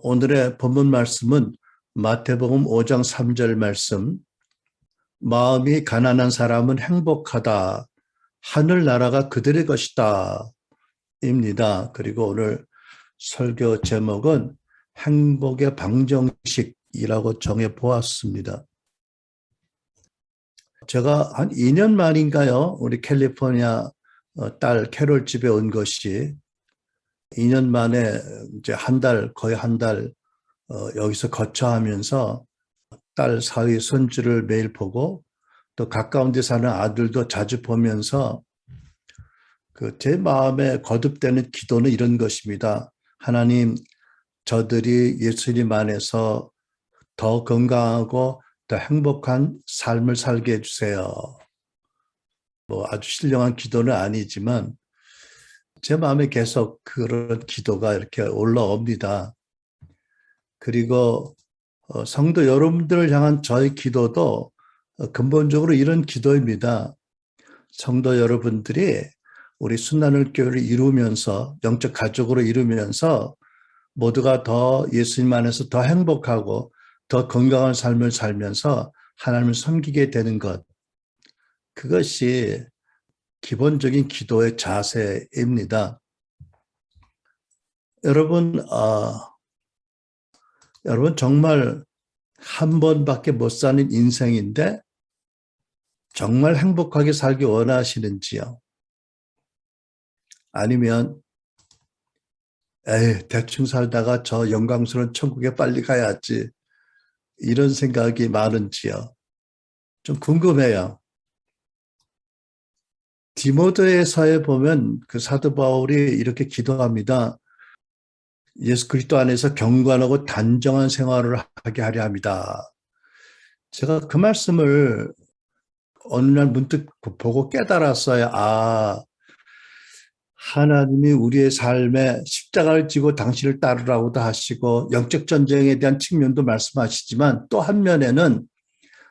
오늘의 본문 말씀은 마태복음 5장 3절 말씀. 마음이 가난한 사람은 행복하다. 하늘나라가 그들의 것이다. 입니다. 그리고 오늘 설교 제목은 행복의 방정식이라고 정해 보았습니다. 제가 한 2년 만인가요? 우리 캘리포니아 딸 캐롤 집에 온 것이 2년 만에 이제 거의 한 달 여기서 거처하면서 딸 사위 손주를 매일 보고 또 가까운 데 사는 아들도 자주 보면서 제 마음에 거듭되는 기도는 이런 것입니다. 하나님, 저들이 예수님 안에서 더 건강하고 더 행복한 삶을 살게 해주세요. 아주 신령한 기도는 아니지만 제 마음에 계속 그런 기도가 이렇게 올라옵니다. 그리고 성도 여러분들을 향한 저의 기도도 근본적으로 이런 기도입니다. 성도 여러분들이 우리 순환을 교회를 이루면서 영적 가족으로 이루면서 모두가 더 예수님 안에서 더 행복하고 더 건강한 삶을 살면서 하나님을 섬기게 되는 것, 그것이 기본적인 기도의 자세입니다. 여러분 정말 한 번밖에 못 사는 인생인데 정말 행복하게 살기 원하시는지요? 아니면 대충 살다가 저 영광스러운 천국에 빨리 가야지, 이런 생각이 많은지요? 좀 궁금해요. 디모데서에 보면 그 사도 바울이 이렇게 기도합니다. 예수 그리스도 안에서 경건하고 단정한 생활을 하게 하려 합니다. 제가 그 말씀을 어느 날 문득 보고 깨달았어요. 하나님이 우리의 삶에 십자가를 지고 당신을 따르라고도 하시고 영적 전쟁에 대한 측면도 말씀하시지만 또 한 면에는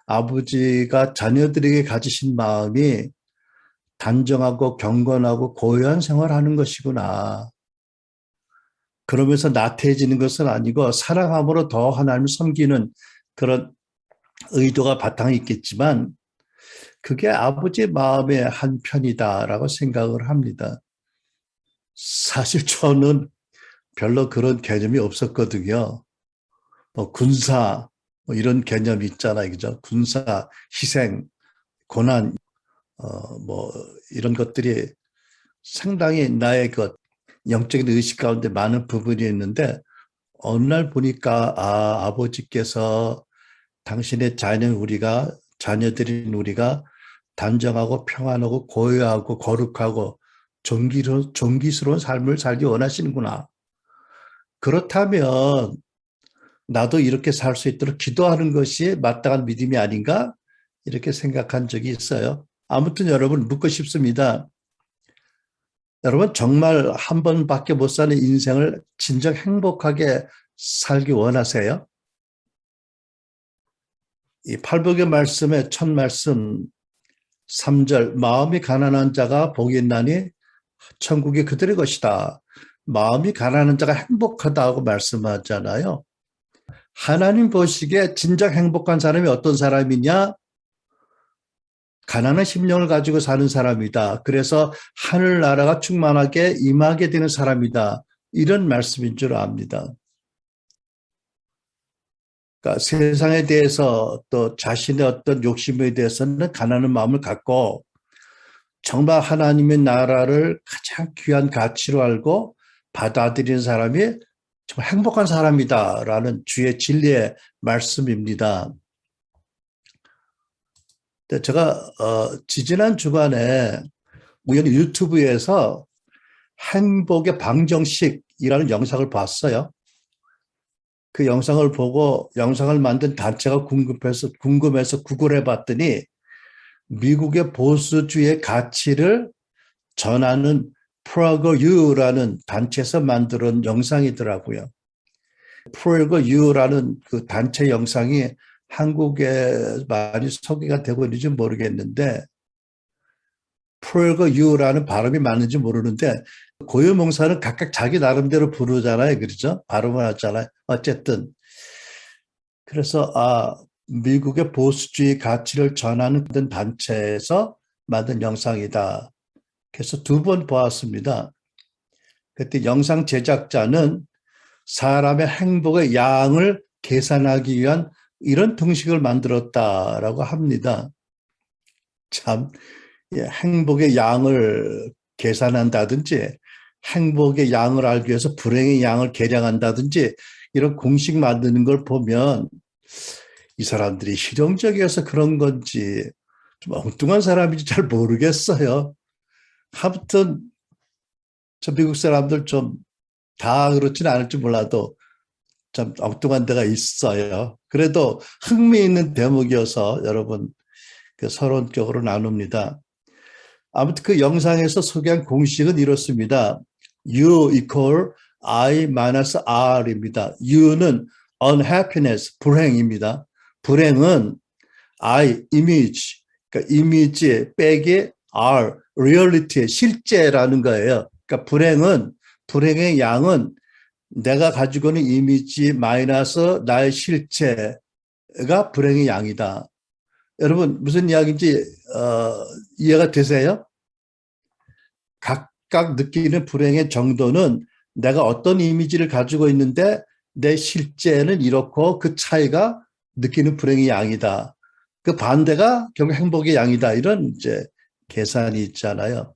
아버지가 자녀들에게 가지신 마음이 단정하고 경건하고 고요한 생활하는 것이구나. 그러면서 나태해지는 것은 아니고 사랑함으로 더 하나님을 섬기는 그런 의도가 바탕에 있겠지만 그게 아버지의 마음의 한 편이다라고 생각을 합니다. 사실 저는 별로 그런 개념이 없었거든요. 군사 이런 개념이 있잖아요, 그죠? 군사, 희생, 고난, 이런 것들이 상당히 나의 영적인 의식 가운데 많은 부분이 있는데 어느 날 보니까 아버지께서 당신의 자녀들인 우리가 단정하고 평안하고 고요하고 거룩하고 존귀스러운 삶을 살기 원하시는구나. 그렇다면 나도 이렇게 살 수 있도록 기도하는 것이 마땅한 믿음이 아닌가? 이렇게 생각한 적이 있어요. 아무튼 여러분 묻고 싶습니다. 여러분 정말 한 번밖에 못 사는 인생을 진정 행복하게 살기 원하세요? 이 팔복의 말씀의 첫 말씀 3절, 마음이 가난한 자가 복이 있나니 천국이 그들의 것이다. 마음이 가난한 자가 행복하다고 말씀하잖아요. 하나님 보시기에 진정 행복한 사람이 어떤 사람이냐? 가난한 심령을 가지고 사는 사람이다. 그래서 하늘나라가 충만하게 임하게 되는 사람이다. 이런 말씀인 줄 압니다. 그러니까 세상에 대해서 또 자신의 어떤 욕심에 대해서는 가난한 마음을 갖고 정말 하나님의 나라를 가장 귀한 가치로 알고 받아들이는 사람이 정말 행복한 사람이다라는 주의 진리의 말씀입니다. 제가 지지난 주간에 우연히 유튜브에서 행복의 방정식이라는 영상을 봤어요. 그 영상을 보고 영상을 만든 단체가 궁금해서 구글해 봤더니 미국의 보수주의 가치를 전하는 PragerU라는 단체에서 만든 영상이더라고요. PragerU라는 그 단체 영상이 한국에 많이 소개가 되고 있는지 모르겠는데 풀과 유라는 발음이 맞는지 모르는데 고유명사는 각각 자기 나름대로 부르잖아요. 그렇죠? 발음을 하잖아요. 어쨌든 그래서 미국의 보수주의 가치를 전하는 단체에서 만든 영상이다. 그래서 두 번 보았습니다. 그때 영상 제작자는 사람의 행복의 양을 계산하기 위한 이런 등식을 만들었다라고 합니다. 참, 행복의 양을 계산한다든지 행복의 양을 알기 위해서 불행의 양을 계량한다든지 이런 공식 만드는 걸 보면 이 사람들이 실용적이어서 그런 건지 좀 엉뚱한 사람인지 잘 모르겠어요. 아무튼 저 미국 사람들 좀 다 그렇지는 않을지 몰라도 좀 엉뚱한 데가 있어요. 그래도 흥미있는 대목이어서 여러분 그 서론적으로 나눕니다. 아무튼 그 영상에서 소개한 공식은 이렇습니다. U equal I minus R입니다. U는 unhappiness, 불행입니다. 불행은 I, image, 그러니까 이미지 빼기 R, reality, 실제라는 거예요. 그러니까 불행의 양은 내가 가지고 있는 이미지 마이너스 나의 실체가 불행의 양이다. 여러분 무슨 이야기인지 이해가 되세요? 각각 느끼는 불행의 정도는 내가 어떤 이미지를 가지고 있는데 내 실제는 이렇고 그 차이가 느끼는 불행의 양이다. 그 반대가 결국 행복의 양이다. 이런 이제 계산이 있잖아요.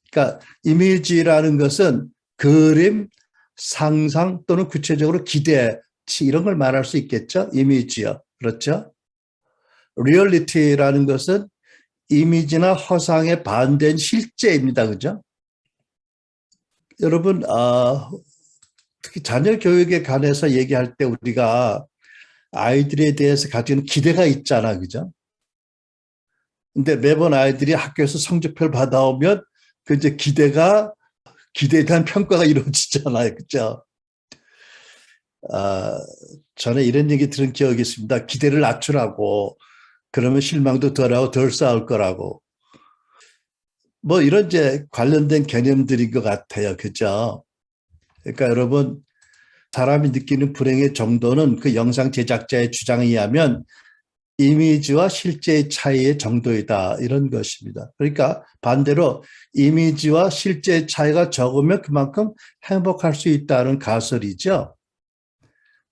그러니까 이미지라는 것은 그림, 상상 또는 구체적으로 기대치 이런 걸 말할 수 있겠죠. 이미지요. 그렇죠? 리얼리티라는 것은 이미지나 허상에 반대인 실제입니다. 그죠? 여러분, 특히 자녀 교육에 관해서 얘기할 때 우리가 아이들에 대해서 가지는 기대가 있잖아. 그죠? 근데 매번 아이들이 학교에서 성적표를 받아오면 그 이제 기대에 대한 평가가 이루어지잖아요. 그죠? 전에 이런 얘기 들은 기억이 있습니다. 기대를 낮추라고. 그러면 실망도 덜하고 덜 쌓을 거라고. 뭐 이런 이제 관련된 개념들인 것 같아요. 그죠? 그러니까 여러분, 사람이 느끼는 불행의 정도는 그 영상 제작자의 주장에 의하면 이미지와 실제의 차이의 정도이다. 이런 것입니다. 그러니까 반대로 이미지와 실제의 차이가 적으면 그만큼 행복할 수 있다는 가설이죠.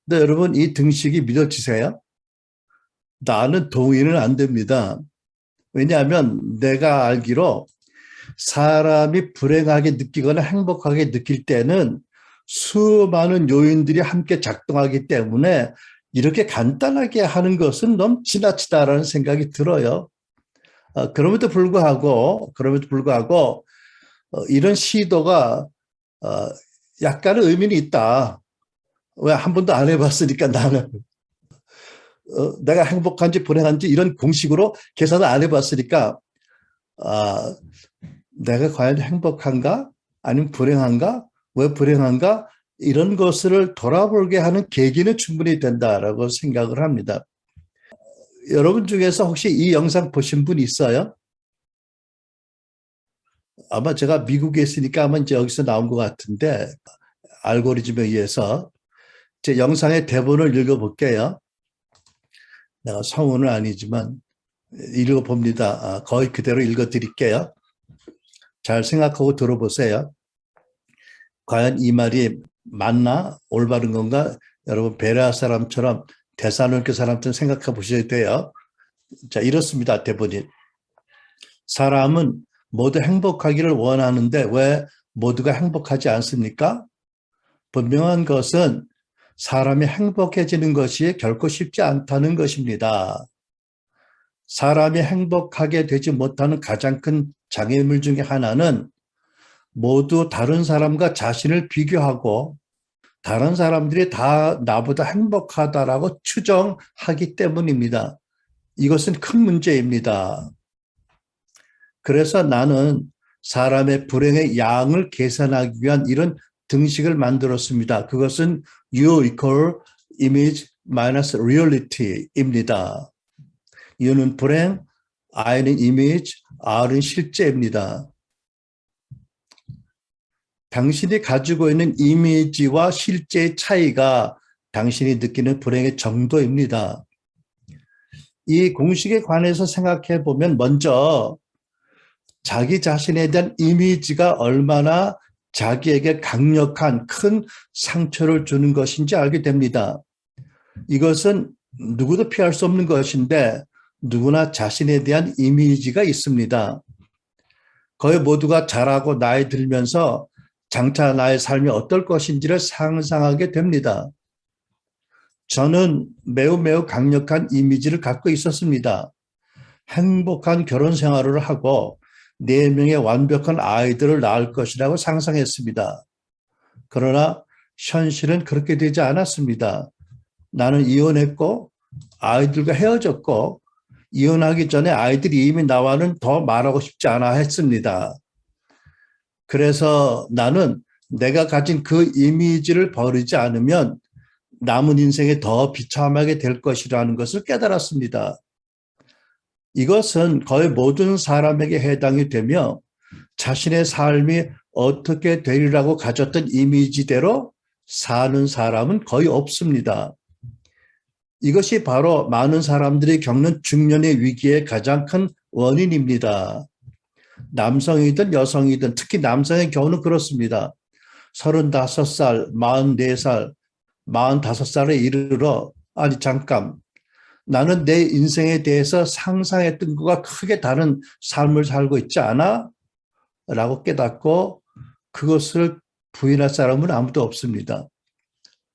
근데 여러분 이 등식이 믿어지세요? 나는 동의는 안 됩니다. 왜냐하면 내가 알기로 사람이 불행하게 느끼거나 행복하게 느낄 때는 수많은 요인들이 함께 작동하기 때문에 이렇게 간단하게 하는 것은 너무 지나치다라는 생각이 들어요. 그럼에도 불구하고 이런 시도가 약간의 의미는 있다. 왜 한 번도 안 해봤으니까 나는 내가 행복한지 불행한지 이런 공식으로 계산을 안 해봤으니까 내가 과연 행복한가? 아니면 불행한가? 왜 불행한가? 이런 것을 돌아보게 하는 계기는 충분히 된다라고 생각을 합니다. 여러분 중에서 혹시 이 영상 보신 분 있어요? 아마 제가 미국에 있으니까 아마 이제 여기서 나온 것 같은데 알고리즘에 의해서 제 영상의 대본을 읽어볼게요. 내가 성우는 아니지만 읽어봅니다. 거의 그대로 읽어드릴게요. 잘 생각하고 들어보세요. 과연 이 말이 맞나? 올바른 건가? 여러분 베레아 사람처럼 데살로니가 사람처럼 생각해 보셔야 돼요. 자, 이렇습니다. 대본이. 사람은 모두 행복하기를 원하는데 왜 모두가 행복하지 않습니까? 분명한 것은 사람이 행복해지는 것이 결코 쉽지 않다는 것입니다. 사람이 행복하게 되지 못하는 가장 큰 장애물 중에 하나는 모두 다른 사람과 자신을 비교하고 다른 사람들이 다 나보다 행복하다라고 추정하기 때문입니다. 이것은 큰 문제입니다. 그래서 나는 사람의 불행의 양을 계산하기 위한 이런 등식을 만들었습니다. 그것은 U equal image minus reality입니다. U는 불행, I는 image, R은 실제입니다. 당신이 가지고 있는 이미지와 실제의 차이가 당신이 느끼는 불행의 정도입니다. 이 공식에 관해서 생각해 보면 먼저 자기 자신에 대한 이미지가 얼마나 자기에게 강력한 큰 상처를 주는 것인지 알게 됩니다. 이것은 누구도 피할 수 없는 것인데 누구나 자신에 대한 이미지가 있습니다. 거의 모두가 자라고 나이 들면서 장차 나의 삶이 어떨 것인지를 상상하게 됩니다. 저는 매우 강력한 이미지를 갖고 있었습니다. 행복한 결혼 생활을 하고 4명의 완벽한 아이들을 낳을 것이라고 상상했습니다. 그러나 현실은 그렇게 되지 않았습니다. 나는 이혼했고 아이들과 헤어졌고 이혼하기 전에 아이들이 이미 나와는 더 말하고 싶지 않아 했습니다. 그래서 나는 내가 가진 그 이미지를 버리지 않으면 남은 인생에 더 비참하게 될 것이라는 것을 깨달았습니다. 이것은 거의 모든 사람에게 해당이 되며 자신의 삶이 어떻게 되리라고 가졌던 이미지대로 사는 사람은 거의 없습니다. 이것이 바로 많은 사람들이 겪는 중년의 위기의 가장 큰 원인입니다. 남성이든 여성이든 특히 남성의 경우는 그렇습니다. 35살, 44살, 45살에 이르러 아니 잠깐 나는 내 인생에 대해서 상상했던 것과 크게 다른 삶을 살고 있지 않아? 라고 깨닫고 그것을 부인할 사람은 아무도 없습니다.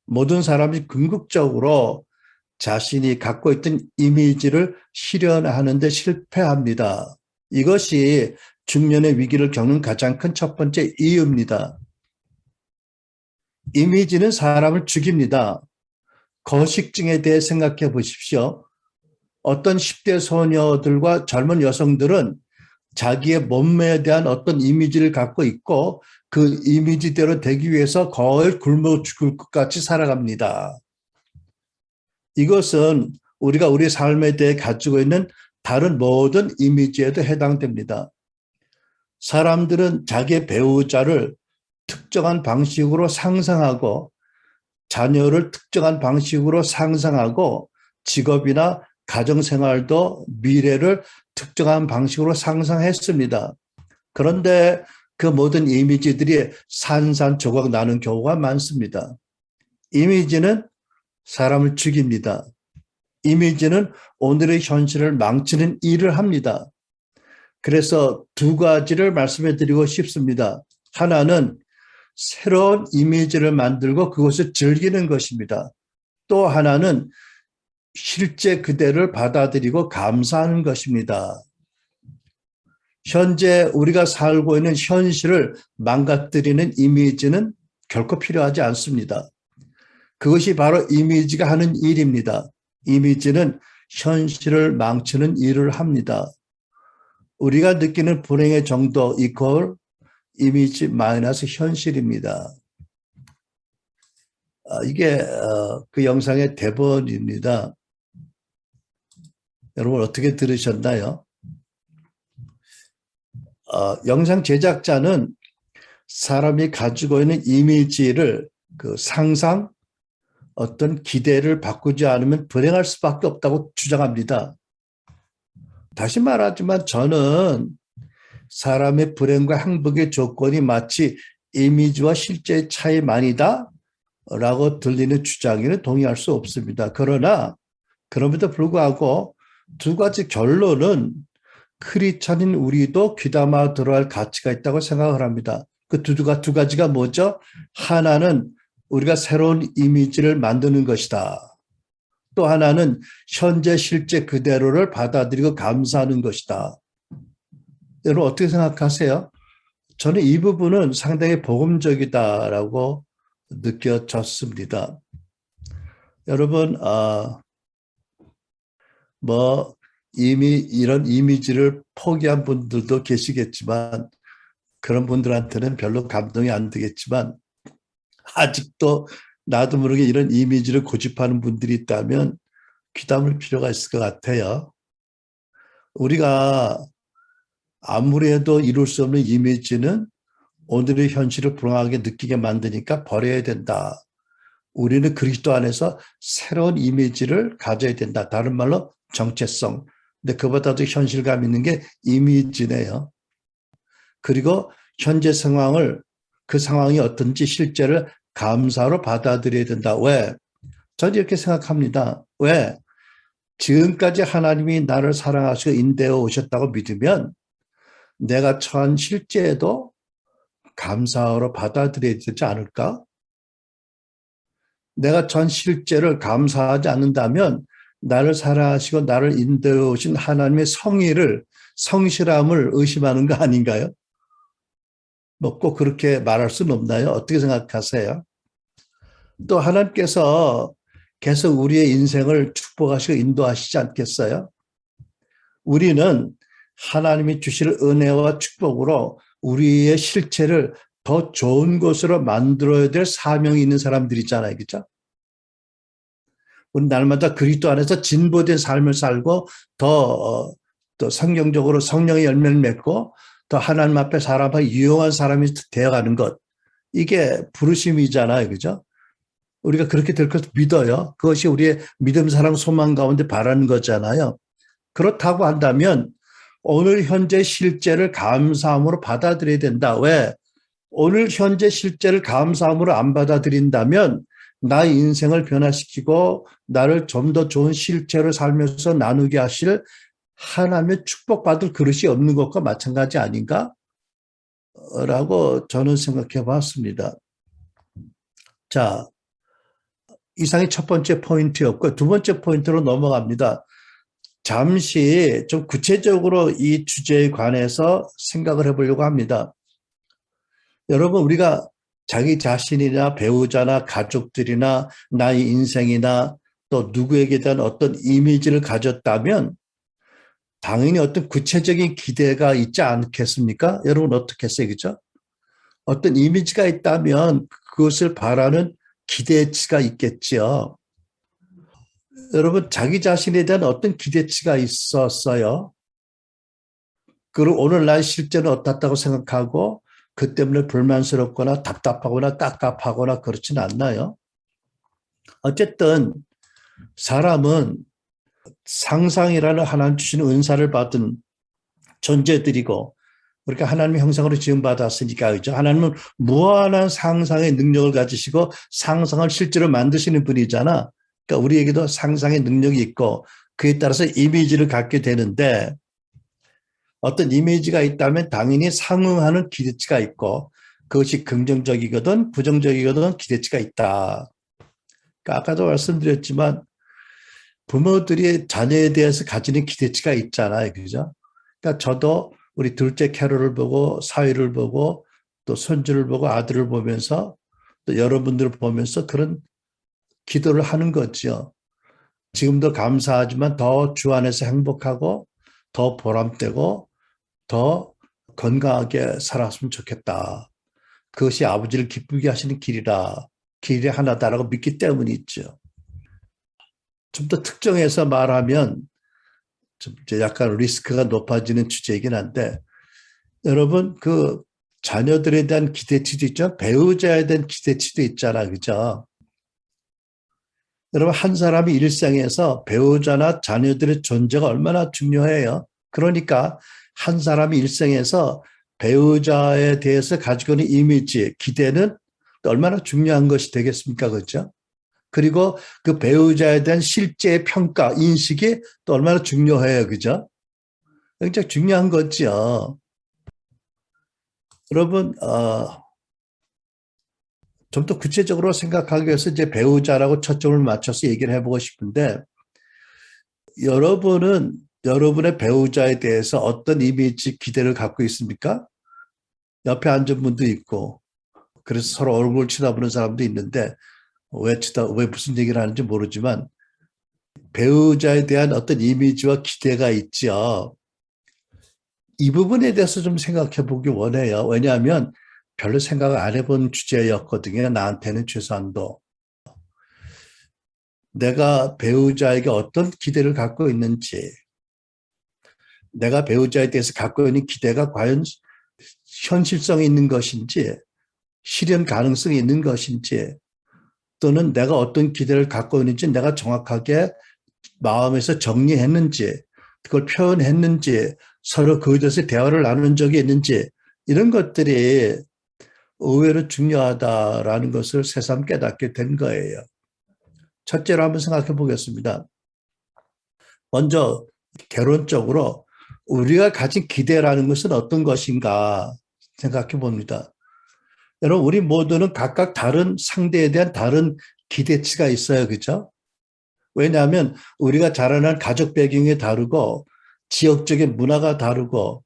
모든 사람이 궁극적으로 자신이 갖고 있던 이미지를 실현하는 데 실패합니다. 이것이 중년의 위기를 겪는 가장 큰 첫 번째 이유입니다. 이미지는 사람을 죽입니다. 거식증에 대해 생각해 보십시오. 어떤 10대 소녀들과 젊은 여성들은 자기의 몸매에 대한 어떤 이미지를 갖고 있고 그 이미지대로 되기 위해서 거의 굶어 죽을 것 같이 살아갑니다. 이것은 우리가 우리 삶에 대해 가지고 있는 다른 모든 이미지에도 해당됩니다. 사람들은 자기의 배우자를 특정한 방식으로 상상하고 자녀를 특정한 방식으로 상상하고 직업이나 가정생활도 미래를 특정한 방식으로 상상했습니다. 그런데 그 모든 이미지들이 산산조각 나는 경우가 많습니다. 이미지는 사람을 죽입니다. 이미지는 오늘의 현실을 망치는 일을 합니다. 그래서 두 가지를 말씀해 드리고 싶습니다. 하나는 새로운 이미지를 만들고 그것을 즐기는 것입니다. 또 하나는 실제 그대를 받아들이고 감사하는 것입니다. 현재 우리가 살고 있는 현실을 망가뜨리는 이미지는 결코 필요하지 않습니다. 그것이 바로 이미지가 하는 일입니다. 이미지는 현실을 망치는 일을 합니다. 우리가 느끼는 불행의 정도 이퀄 이미지 마이너스 현실입니다. 이게 그 영상의 대본입니다. 여러분 어떻게 들으셨나요? 영상 제작자는 사람이 가지고 있는 이미지를 그 상상, 어떤 기대를 바꾸지 않으면 불행할 수밖에 없다고 주장합니다. 다시 말하지만 저는 사람의 불행과 행복의 조건이 마치 이미지와 실제의 차이만이다 라고 들리는 주장에는 동의할 수 없습니다. 그러나 그럼에도 불구하고 두 가지 결론은 크리스찬인 우리도 귀담아 들어야 할 가치가 있다고 생각을 합니다. 그 두 가지가 뭐죠? 하나는 우리가 새로운 이미지를 만드는 것이다. 또 하나는 현재 실제 그대로를 받아들이고 감사하는 것이다. 여러분 어떻게 생각하세요? 저는 이 부분은 상당히 복음적이다라고 느껴졌습니다. 여러분 이미 이런 이미지를 포기한 분들도 계시겠지만 그런 분들한테는 별로 감동이 안 되겠지만 아직도 나도 모르게 이런 이미지를 고집하는 분들이 있다면 귀담을 필요가 있을 것 같아요. 우리가 아무리 해도 이룰 수 없는 이미지는 오늘의 현실을 불안하게 느끼게 만드니까 버려야 된다. 우리는 그리스도 안에서 새로운 이미지를 가져야 된다. 다른 말로 정체성. 근데 그보다도 현실감 있는 게 이미지네요. 그리고 현재 상황을, 그 상황이 어떤지 실제를 감사로 받아들여야 된다. 왜? 저는 이렇게 생각합니다. 왜? 지금까지 하나님이 나를 사랑하시고 인도해 오셨다고 믿으면 내가 처한 실제에도 감사로 받아들여야 되지 않을까? 내가 전 실제를 감사하지 않는다면 나를 사랑하시고 나를 인도해 오신 하나님의 성의를, 성실함을 의심하는 거 아닌가요? 뭐 꼭 그렇게 말할 수는 없나요? 어떻게 생각하세요? 또 하나님께서 계속 우리의 인생을 축복하시고 인도하시지 않겠어요? 우리는 하나님이 주실 은혜와 축복으로 우리의 실체를 더 좋은 곳으로 만들어야 될 사명이 있는 사람들이잖아요. 그렇죠? 우리 날마다 그리스도 안에서 진보된 삶을 살고 더 성경적으로 성령의 열매를 맺고 더 하나님 앞에 사람과 유용한 사람이 되어가는 것. 이게 부르심이잖아요. 그죠? 우리가 그렇게 될 것을 믿어요. 그것이 우리의 믿음, 사랑, 소망 가운데 바라는 거잖아요. 그렇다고 한다면 오늘 현재 실제를 감사함으로 받아들여야 된다. 왜? 오늘 현재 실제를 감사함으로 안 받아들인다면 나의 인생을 변화시키고 나를 좀 더 좋은 실체로 살면서 나누게 하실 하나님의 축복받을 그릇이 없는 것과 마찬가지 아닌가? 라고 저는 생각해 봤습니다. 자, 이상이 첫 번째 포인트였고 두 번째 포인트로 넘어갑니다. 잠시 좀 구체적으로 이 주제에 관해서 생각을 해보려고 합니다. 여러분, 우리가 자기 자신이나 배우자나 가족들이나 나의 인생이나 또 누구에게 대한 어떤 이미지를 가졌다면 당연히 어떤 구체적인 기대가 있지 않겠습니까? 여러분 어떻게 했어요? 그죠? 어떤 이미지가 있다면 그것을 바라는 기대치가 있겠죠. 여러분 자기 자신에 대한 어떤 기대치가 있었어요. 그리고 오늘날 실제는 어떻다고 생각하고 그 때문에 불만스럽거나 답답하거나 깝깝하거나 그렇진 않나요? 어쨌든 사람은 상상이라는 하나님 주시는 은사를 받은 존재들이고 우리가 하나님의 형상으로 지음받았으니까 그죠? 하나님은 무한한 상상의 능력을 가지시고 상상을 실제로 만드시는 분이잖아. 그러니까 우리에게도 상상의 능력이 있고 그에 따라서 이미지를 갖게 되는데 어떤 이미지가 있다면 당연히 상응하는 기대치가 있고 그것이 긍정적이거든 부정적이거든 기대치가 있다. 그러니까 아까도 말씀드렸지만 부모들이 자녀에 대해서 가지는 기대치가 있잖아요. 그죠? 그러니까 저도 우리 둘째 캐롤을 보고 사위를 보고 또 손주를 보고 아들을 보면서 또 여러분들을 보면서 그런 기도를 하는 거죠. 지금도 감사하지만 더 주 안에서 행복하고 더 보람되고 더 건강하게 살았으면 좋겠다. 그것이 아버지를 기쁘게 하시는 길이라 길이 하나다라고 믿기 때문이죠. 좀 더 특정해서 말하면 좀 약간 리스크가 높아지는 주제이긴 한데 여러분 그 자녀들에 대한 기대치도 있죠. 배우자에 대한 기대치도 있잖아. 그죠? 여러분 한 사람이 일생에서 배우자나 자녀들의 존재가 얼마나 중요해요. 그러니까 한 사람이 일생에서 배우자에 대해서 가지고 있는 이미지, 기대는 얼마나 중요한 것이 되겠습니까? 그렇죠? 그리고 그 배우자에 대한 실제 평가, 인식이 또 얼마나 중요해요. 그죠? 굉장히 중요한 거죠. 여러분, 좀 더 구체적으로 생각하기 위해서 이제 배우자라고 초점을 맞춰서 얘기를 해보고 싶은데, 여러분은 여러분의 배우자에 대해서 어떤 이미지, 기대를 갖고 있습니까? 옆에 앉은 분도 있고, 그래서 서로 얼굴 쳐다보는 사람도 있는데, 왜 무슨 얘기를 하는지 모르지만, 배우자에 대한 어떤 이미지와 기대가 있죠. 이 부분에 대해서 좀 생각해 보기 원해요. 왜냐하면 별로 생각을 안 해본 주제였거든요. 나한테는 최소한도. 내가 배우자에게 어떤 기대를 갖고 있는지, 내가 배우자에 대해서 갖고 있는 기대가 과연 현실성이 있는 것인지, 실현 가능성이 있는 것인지, 또는 내가 어떤 기대를 갖고 있는지 내가 정확하게 마음에서 정리했는지, 그걸 표현했는지, 서로 그에 대해서 대화를 나눈 적이 있는지, 이런 것들이 의외로 중요하다라는 것을 새삼 깨닫게 된 거예요. 첫째로 한번 생각해 보겠습니다. 먼저 결론적으로 우리가 가진 기대라는 것은 어떤 것인가 생각해 봅니다. 여러분, 우리 모두는 각각 다른 상대에 대한 다른 기대치가 있어요. 그죠? 왜냐하면 우리가 자라난 가족 배경이 다르고, 지역적인 문화가 다르고,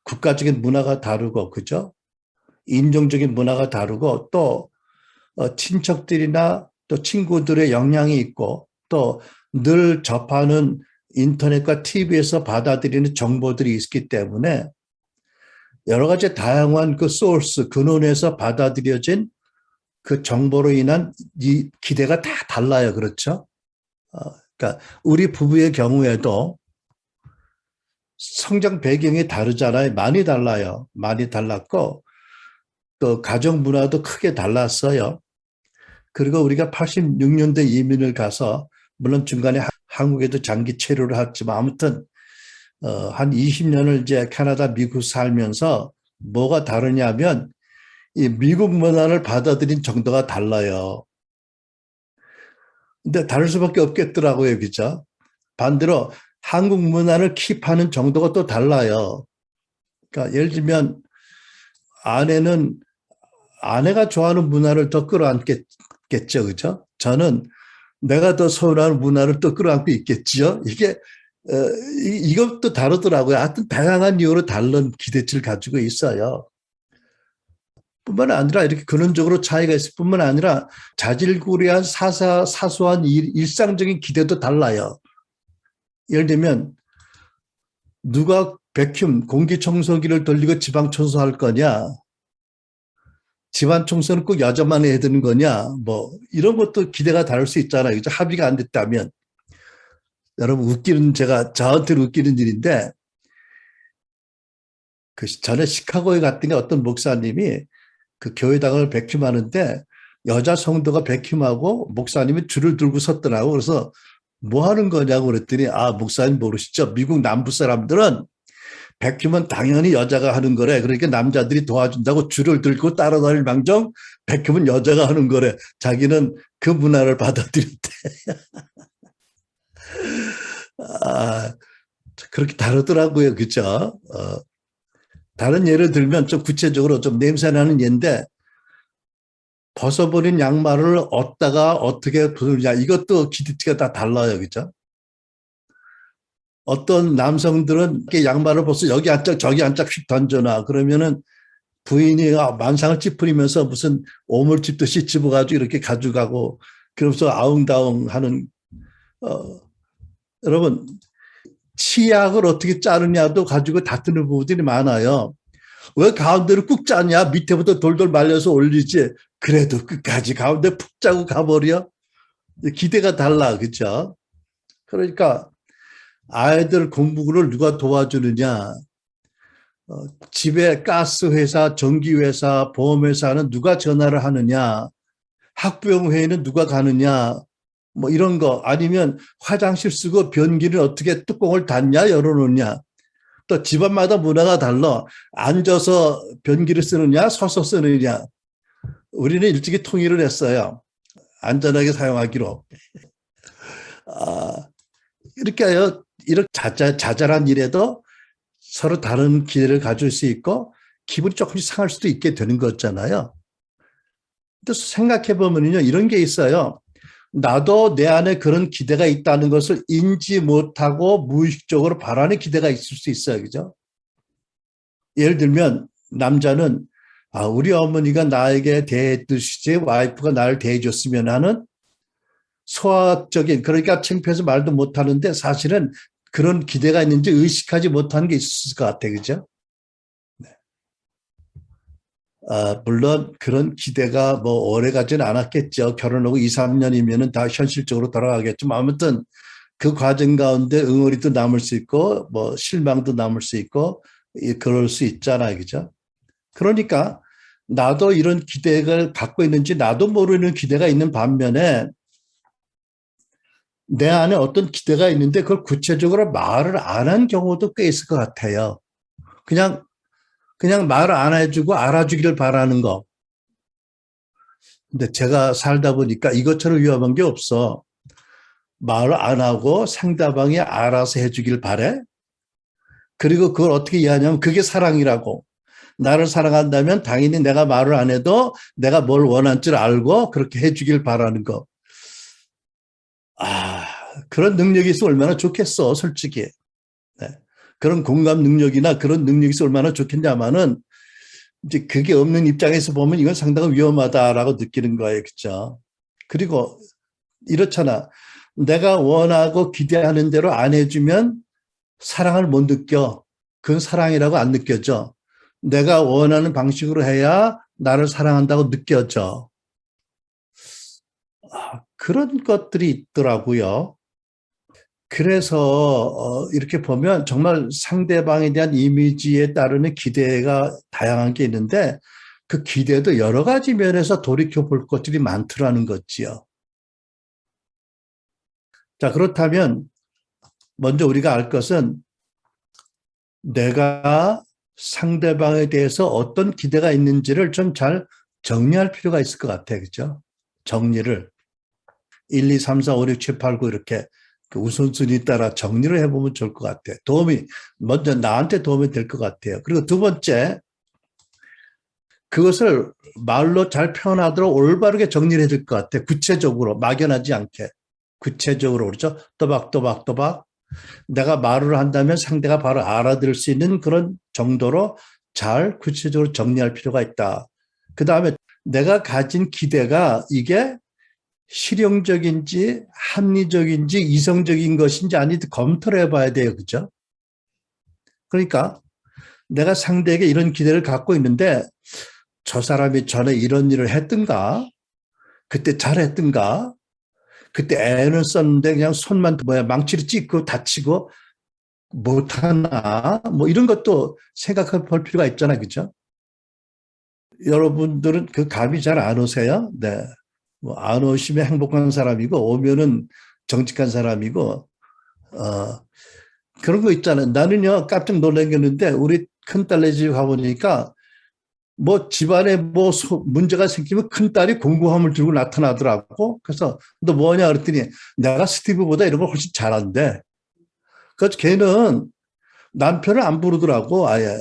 국가적인 문화가 다르고, 그죠? 인종적인 문화가 다르고, 또 친척들이나 또 친구들의 영향이 있고, 또 늘 접하는 인터넷과 TV에서 받아들이는 정보들이 있기 때문에 여러 가지 다양한 그 소스, 근원에서 받아들여진 그 정보로 인한 이 기대가 다 달라요. 그렇죠? 그러니까 우리 부부의 경우에도 성장 배경이 다르잖아요. 많이 달라요. 많이 달랐고, 또 가정 문화도 크게 달랐어요. 그리고 우리가 86년대 이민을 가서, 물론 중간에 한국에도 장기 체류를 했지만, 아무튼 한 20년을 이제 캐나다, 미국 살면서 뭐가 다르냐면, 이 미국 문화를 받아들인 정도가 달라요. 근데 다를 수밖에 없겠더라고요. 그죠? 반대로 한국 문화를 킵하는 정도가 또 달라요. 그러니까 예를 들면 아내가 좋아하는 문화를 더 끌어안겠죠. 그죠? 저는 내가 더 선호하는 문화를 또 끌어안고 있겠죠. 이게 이것도 다르더라고요. 하여튼 다양한 이유로 다른 기대치를 가지고 있어요. 뿐만 아니라 이렇게 근원적으로 차이가 있을 뿐만 아니라 자질구레한 사소한 일상적인 기대도 달라요. 예를 들면 누가 공기청소기를 돌리고 지방 청소할 거냐, 집안 청소는 꼭 여자만 해야 되는 거냐, 뭐 이런 것도 기대가 다를 수 있잖아요. 그죠? 합의가 안 됐다면. 여러분, 저한테는 웃기는 일인데, 그 전에 시카고에 갔더니 어떤 목사님이 그 교회당을 백큐하는데 여자 성도가 백큐하고 목사님이 줄을 들고 섰더라고. 그래서 뭐 하는 거냐고 그랬더니, 목사님 모르시죠? 미국 남부 사람들은 백큐면 당연히 여자가 하는 거래. 그러니까 남자들이 도와준다고 줄을 들고 따라다닐 망정 백큐면 여자가 하는 거래. 자기는 그 문화를 받아들였대. 그렇게 다르더라고요. 그죠? 다른 예를 들면 좀 구체적으로 좀 냄새나는 예인데, 벗어버린 양말을 얻다가 어떻게 부르냐, 이것도 기대치가 다 달라요. 그죠? 어떤 남성들은 이렇게 양말을 벗어 여기 한 짝 저기 한 짝 휙 던져놔. 그러면은 부인이 만상을 찌푸리면서 무슨 오물집도 씹어가지고 이렇게 가져가고, 그러면서 아웅다웅 하는, 여러분, 치약을 어떻게 자르냐도 가지고 다투는 부분들이 많아요. 왜 가운데를 꾹 짜냐? 밑에부터 돌돌 말려서 올리지. 그래도 끝까지 가운데 푹 짜고 가버려? 기대가 달라. 그죠? 그러니까 아이들 공부를 누가 도와주느냐? 집에 가스회사, 전기회사, 보험회사는 누가 전화를 하느냐? 학부형회의는 누가 가느냐? 뭐 이런 거. 아니면 화장실 쓰고 변기를 어떻게 뚜껑을 닫냐? 열어놓냐? 또 집안마다 문화가 달라. 앉아서 변기를 쓰느냐, 서서 쓰느냐. 우리는 일찍이 통일을 했어요. 안전하게 사용하기로. 이렇게 자잘한 일에도 서로 다른 기대를 가질 수 있고 기분이 조금씩 상할 수도 있게 되는 거잖아요. 그래서 생각해 보면요, 이런 게 있어요. 나도 내 안에 그런 기대가 있다는 것을 인지 못하고 무의식적으로 바라는 기대가 있을 수 있어요. 그죠? 예를 들면 남자는 우리 어머니가 나에게 대해주시지 와이프가 나를 대해줬으면 하는 소확적인, 그러니까 창피해서 말도 못하는데 사실은 그런 기대가 있는지 의식하지 못하는 게 있을 것 같아요. 그죠? 네. 물론 그런 기대가 뭐 오래 가지는 않았겠죠. 결혼하고 2, 3년이면 다 현실적으로 돌아가겠지만, 아무튼 그 과정 가운데 응어리도 남을 수 있고, 뭐, 실망도 남을 수 있고, 그럴 수 있잖아요. 그죠? 그러니까, 나도 이런 기대를 갖고 있는지 나도 모르는 기대가 있는 반면에 내 안에 어떤 기대가 있는데 그걸 구체적으로 말을 안 한 경우도 꽤 있을 것 같아요. 그냥, 그냥 말을 안 해주고 알아주기를 바라는 거. 근데 제가 살다 보니까 이것처럼 위험한 게 없어. 말을 안 하고 상대방이 알아서 해주길 바래. 그리고 그걸 어떻게 이해하냐면 그게 사랑이라고. 나를 사랑한다면 당연히 내가 말을 안 해도 내가 뭘 원할 줄 알고 그렇게 해주길 바라는 거. 아, 그런 능력이 있으면 얼마나 좋겠어, 솔직히. 네. 그런 공감 능력이나 그런 능력이 있으면 얼마나 좋겠냐마는 이제 그게 없는 입장에서 보면 이건 상당히 위험하다라고 느끼는 거예요. 그죠? 그리고 이렇잖아. 내가 원하고 기대하는 대로 안 해주면 사랑을 못 느껴. 그건 사랑이라고 안 느껴져. 내가 원하는 방식으로 해야 나를 사랑한다고 느껴져. 그런 것들이 있더라고요. 그래서 이렇게 보면 정말 상대방에 대한 이미지에 따르는 기대가 다양한 게 있는데 그 기대도 여러 가지 면에서 돌이켜 볼 것들이 많더라는 거지요. 자, 그렇다면 먼저 우리가 알 것은 내가 상대방에 대해서 어떤 기대가 있는지를 좀 잘 정리할 필요가 있을 것 같아요. 그죠? 정리를 1, 2, 3, 4, 5, 6, 7, 8, 9 이렇게 그 우선순위 따라 정리를 해보면 좋을 것 같아요. 먼저 나한테 도움이 될 것 같아요. 그리고 두 번째, 그것을 말로 잘 표현하도록 올바르게 정리를 해야 될 것 같아요. 구체적으로, 막연하지 않게. 구체적으로, 그렇죠? 또박또박또박. 내가 말을 한다면 상대가 바로 알아들을 수 있는 그런 정도로 잘 구체적으로 정리할 필요가 있다. 그 다음에 내가 가진 기대가 이게 실용적인지 합리적인지 이성적인 것인지 아닌지 검토를 해봐야 돼요. 그죠? 그러니까 내가 상대에게 이런 기대를 갖고 있는데 저 사람이 전에 이런 일을 했던가? 그때 잘했던가? 그때 애는 썼는데 그냥 손만 망치를 찍고 다치고 못하나? 뭐 이런 것도 생각해 볼 필요가 있잖아요. 그죠? 여러분들은 그 감이 잘 안 오세요? 네. 뭐 안 오시면 행복한 사람이고 오면은 정직한 사람이고 그런 거 있잖아요. 나는요 깜짝 놀랐는데 우리 큰딸네 집 가보니까 뭐 집안에 뭐 문제가 생기면 큰딸이 공구함을 들고 나타나더라고. 그래서 너 뭐냐 그랬더니 내가 스티브보다 이런 걸 훨씬 잘한대. 그래서 걔는 남편을 안 부르더라고 아예.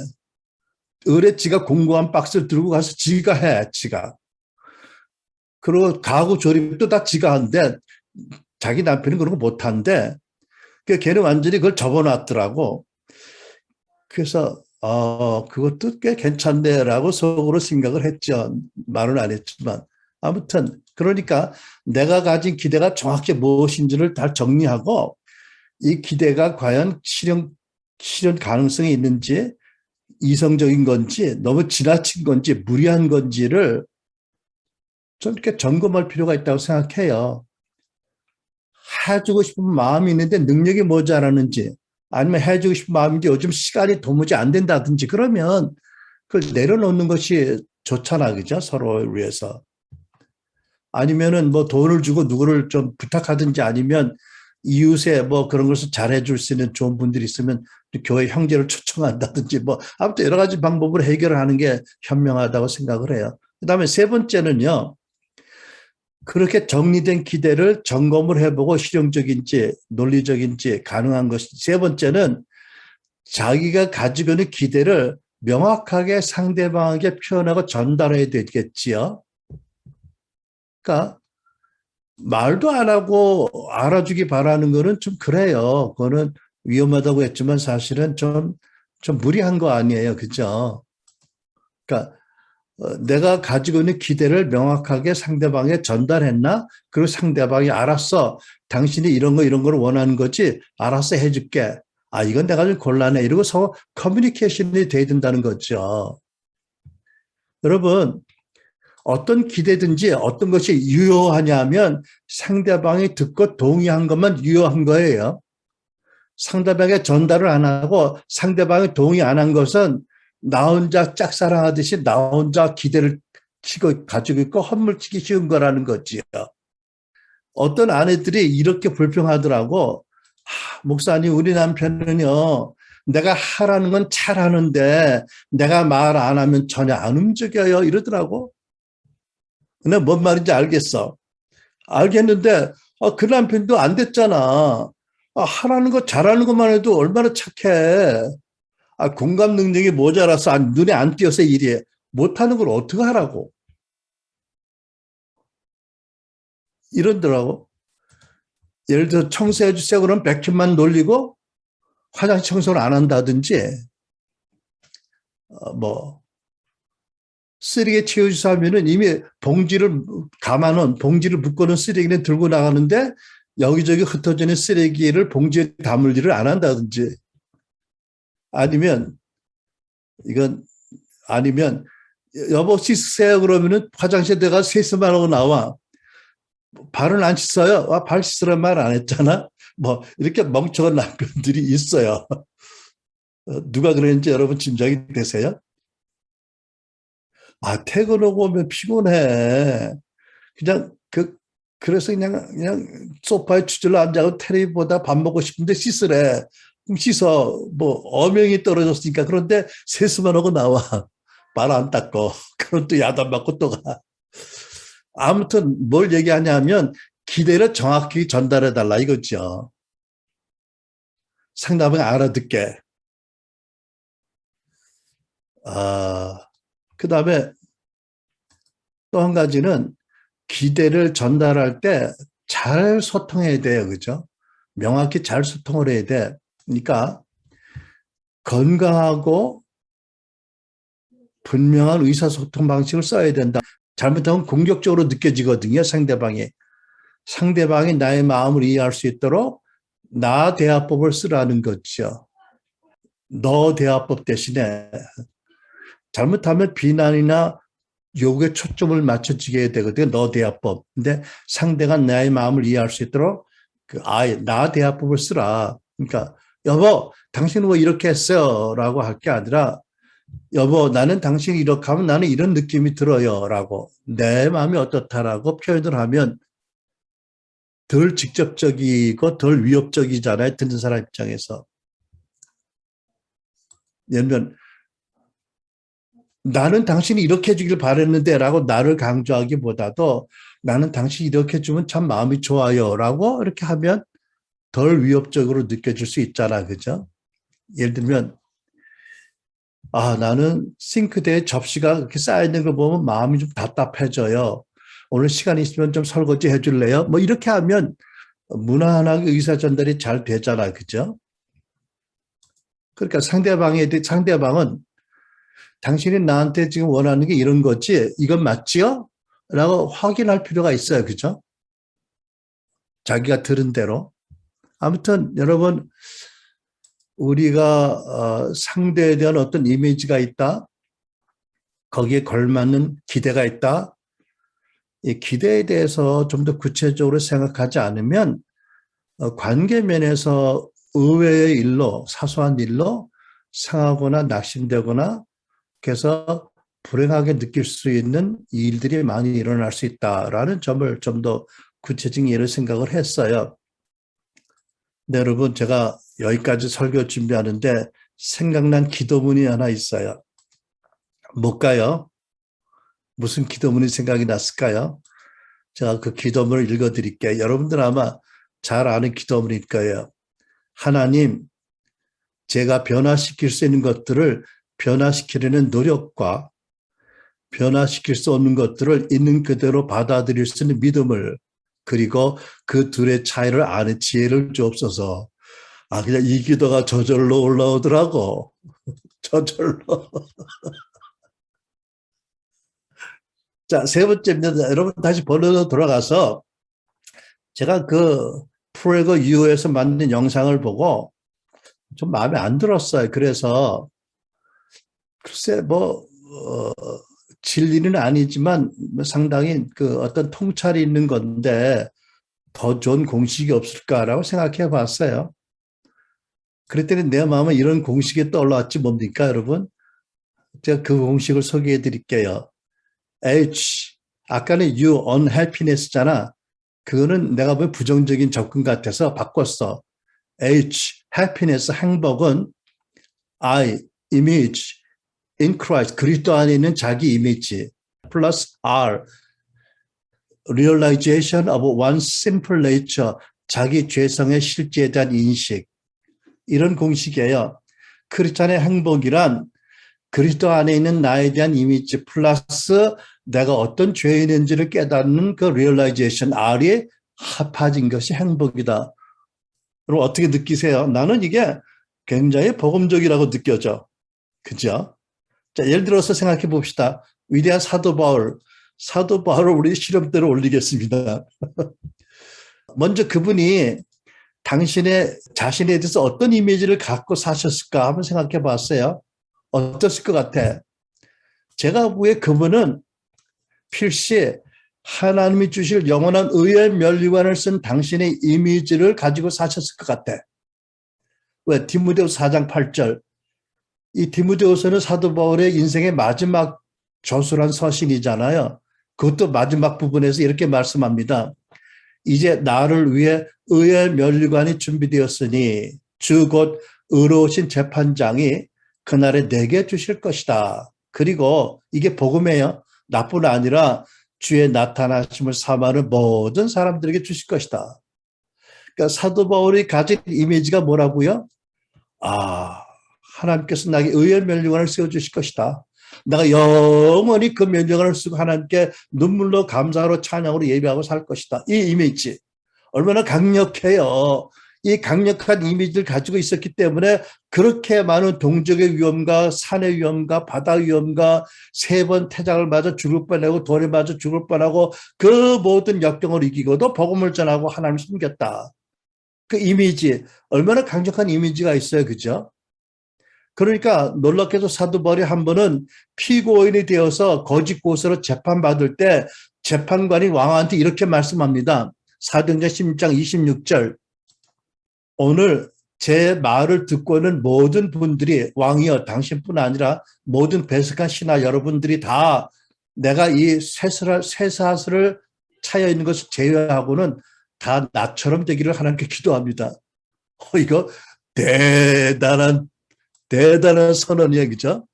의뢰 지가 공구함 박스를 들고 가서 지가 해 지가. 그리고 가구 조립도 다 지가 한대. 자기 남편은 그런 거 못한대. 그러니까 걔는 완전히 그걸 접어놨더라고. 그래서 그것도 꽤 괜찮네라고 속으로 생각을 했죠. 말은 안 했지만. 아무튼 그러니까 내가 가진 기대가 정확히 무엇인지를 다 정리하고 이 기대가 과연 실현 가능성이 있는지 이성적인 건지 너무 지나친 건지 무리한 건지를 좀 이렇게 점검할 필요가 있다고 생각해요. 해주고 싶은 마음이 있는데 능력이 모자라는지 아니면 해주고 싶은 마음인데 요즘 시간이 도무지 안 된다든지 그러면 그걸 내려놓는 것이 좋잖아. 그죠? 서로를 위해서. 아니면은 뭐 돈을 주고 누구를 좀 부탁하든지 아니면 이웃에 뭐 그런 것을 잘해줄 수 있는 좋은 분들이 있으면 교회 형제를 초청한다든지 뭐 아무튼 여러 가지 방법으로 해결을 하는 게 현명하다고 생각을 해요. 그다음에 세 번째는요. 그렇게 정리된 기대를 점검을 해보고 실용적인지 논리적인지 가능한 것이 세 번째는 자기가 가지고 있는 기대를 명확하게 상대방에게 표현하고 전달해야 되겠지요. 그러니까 말도 안 하고 알아주기 바라는 거는 좀 그래요. 그거는 위험하다고 했지만 사실은 좀 무리한 거 아니에요. 그죠? 그러니까 내가 가지고 있는 기대를 명확하게 상대방에 전달했나? 그리고 상대방이 알았어. 당신이 이런 거 이런 걸 원하는 거지. 알았어 해줄게. 아 이건 내가 좀 곤란해. 이러고 서로 커뮤니케이션이 돼야 된다는 거죠. 여러분 어떤 기대든지 어떤 것이 유효하냐면 상대방이 듣고 동의한 것만 유효한 거예요. 상대방에 전달을 안 하고 상대방이 동의 안 한 것은 나 혼자 짝사랑하듯이 나 혼자 기대를 가지고 있고 헛물치기 쉬운 거라는 거지요. 어떤 아내들이 이렇게 불평하더라고. 목사님, 우리 남편은요, 내가 하라는 건 잘하는데 내가 말 안 하면 전혀 안 움직여요. 이러더라고. 근데 뭔 말인지 알겠어. 알겠는데 그 남편도 안 됐잖아. 하라는 거 잘하는 것만 해도 얼마나 착해. 공감 능력이 모자라서 눈에 안 띄어서 일이 못하는 걸 어떻게 하라고. 이러더라고. 예를 들어 청소해 주세요. 그럼 백큐만 놀리고 화장실 청소를 안 한다든지 뭐 쓰레기 치워주세요 하면은 이미 봉지를 감아놓은 봉지를 묶어놓은 쓰레기는 들고 나가는데 여기저기 흩어져 있는 쓰레기를 봉지에 담을 일을 안 한다든지 아니면 여보 씻으세요 그러면은 화장실에 내가 세수만 하고 나와. 발은 안 씻어요? 발 씻으란 말 안 했잖아. 뭐 이렇게 멍청한 남편들이 있어요. 누가 그랬는지 여러분 짐작이 되세요? 퇴근하고 오면 피곤해. 그래서 그냥 소파에 주저러 앉아서 텔레비 보다 밥 먹고 싶은데 씻으래. 그럼 씻어. 뭐 어명이 떨어졌으니까. 그런데 세수만 하고 나와. 발 안 닦고. 그럼 또 야단 맞고 또 가. 아무튼 뭘 얘기하냐면 기대를 정확히 전달해 달라 이거죠. 상대방이 알아듣게. 그다음에 또 한 가지는 기대를 전달할 때 잘 소통해야 돼요. 그죠? 명확히 잘 소통을 해야 돼. 그러니까 건강하고 분명한 의사소통 방식을 써야 된다. 잘못하면 공격적으로 느껴지거든요. 상대방이 나의 마음을 이해할 수 있도록 나 대화법을 쓰라는 거죠. 너 대화법 대신에 잘못하면 비난이나 요구에 초점을 맞춰지게 되거든요. 너 대화법. 근데 상대가 나의 마음을 이해할 수 있도록 나 대화법을 쓰라. 그러니까 여보 당신은 왜 이렇게 했어요? 라고 할 게 아니라 여보 나는 당신이 이렇게 하면 나는 이런 느낌이 들어요. 라고 내 마음이 어떻다라고 표현을 하면 덜 직접적이고 덜 위협적이잖아요. 듣는 사람 입장에서. 예를 들면 나는 당신이 이렇게 해주길 바랬는데 라고 나를 강조하기보다도 나는 당신이 이렇게 해주면 참 마음이 좋아요. 라고 이렇게 하면 덜 위협적으로 느껴질 수 있잖아. 그죠? 예를 들면 나는 싱크대에 접시가 그렇게 쌓여있는 걸 보면 마음이 좀 답답해져요. 오늘 시간 있으면 좀 설거지 해줄래요? 뭐 이렇게 하면 무난하게 의사 전달이 잘 되잖아. 그죠? 그러니까 상대방은 당신이 나한테 지금 원하는 게 이런 거지? 이건 맞지요? 라고 확인할 필요가 있어요. 그죠? 자기가 들은 대로. 아무튼 여러분 우리가 상대에 대한 어떤 이미지가 있다. 거기에 걸맞는 기대가 있다. 이 기대에 대해서 좀 더 구체적으로 생각하지 않으면 관계 면에서 의외의 일로 사소한 일로 상하거나 낙심되거나 그래서 불행하게 느낄 수 있는 일들이 많이 일어날 수 있다라는 점을 좀 더 구체적인 예를 생각을 했어요. 네, 여러분 제가 여기까지 설교 준비하는데 생각난 기도문이 하나 있어요. 뭘까요? 무슨 기도문이 생각이 났을까요? 제가 그 기도문을 읽어드릴게요. 여러분들 아마 잘 아는 기도문일 거예요. 하나님, 제가 변화시킬 수 있는 것들을 변화시키려는 노력과 변화시킬 수 없는 것들을 있는 그대로 받아들일 수 있는 믿음을 그리고 그 둘의 차이를 아는 지혜를 주옵소서. 그냥 이 기도가 저절로 올라오더라고. 저절로. 자, 세 번째입니다. 여러분 다시 본론으로 돌아가서 제가 그 프레거 유에서 만든 영상을 보고 좀 마음에 안 들었어요. 그래서 글쎄 진리는 아니지만 상당히 그 어떤 통찰이 있는 건데 더 좋은 공식이 없을까라고 생각해 봤어요. 그랬더니 내 마음에 이런 공식이 떠올랐지 뭡니까, 여러분? 제가 그 공식을 소개해 드릴게요. H, 아까는 you unhappiness잖아. 그거는 내가 보면 부정적인 접근 같아서 바꿨어. H, happiness, 행복은 I, image, in Christ, 그리스도 안에 있는 자기 이미지, 플러스 R, realization of one's simple nature, 자기 죄성의 실제에 대한 인식. 이런 공식이에요. 크리스찬의 행복이란 그리스도 안에 있는 나에 대한 이미지 플러스 내가 어떤 죄인인지를 깨닫는 그 realization, R이 합해진 것이 행복이다. 그럼 어떻게 느끼세요? 나는 이게 굉장히 복음적이라고 느껴져. 그죠? 자, 예를 들어서 생각해 봅시다. 위대한 사도 바울. 사도 바울을 우리 실험대로 올리겠습니다. 먼저 그분이 당신의 자신에 대해서 어떤 이미지를 갖고 사셨을까 한번 생각해 봤어요. 어땠을 것 같아? 제가 보기에 그분은 필시 하나님이 주실 영원한 의의 면류관을 쓴 당신의 이미지를 가지고 사셨을 것 같아. 왜? 디모데후서 4장 8절. 이 디모데후서는 사도 바울의 인생의 마지막 저술한 서신이잖아요. 그것도 마지막 부분에서 이렇게 말씀합니다. 이제 나를 위해 의의 면류관이 준비되었으니 주 곧 의로우신 재판장이 그날에 내게 주실 것이다. 그리고 이게 복음이에요. 나뿐 아니라 주의 나타나심을 사모하는 모든 사람들에게 주실 것이다. 그러니까 사도 바울이 가진 이미지가 뭐라고요? 하나님께서 나에게 의의 면류관을 세워주실 것이다. 내가 영원히 그 면류관을 쓰고 하나님께 눈물로 감사로 찬양으로 예배하고 살 것이다. 이 이미지 얼마나 강력해요. 이 강력한 이미지를 가지고 있었기 때문에 그렇게 많은 동족의 위험과 산의 위험과 바다 위험과 3번 태장을 맞아 죽을 뻔하고 돌에 맞아 죽을 뻔하고 그 모든 역경을 이기고도 복음을 전하고 하나님을 숨겼다. 그 이미지 얼마나 강력한 이미지가 있어요. 그죠? 그러니까 놀랍게도 사도 바울이 한 번은 피고인이 되어서 거짓 고소로 재판받을 때 재판관이 왕한테 이렇게 말씀합니다. 사도행전 16장 26절. 오늘 제 말을 듣고 있는 모든 분들이 왕이여 당신뿐 아니라 모든 배석한 신하 여러분들이 다 내가 이 쇠사슬을 차여 있는 것을 제외하고는 다 나처럼 되기를 하나님께 기도합니다. 이거 대단한 선언이에요. 그죠?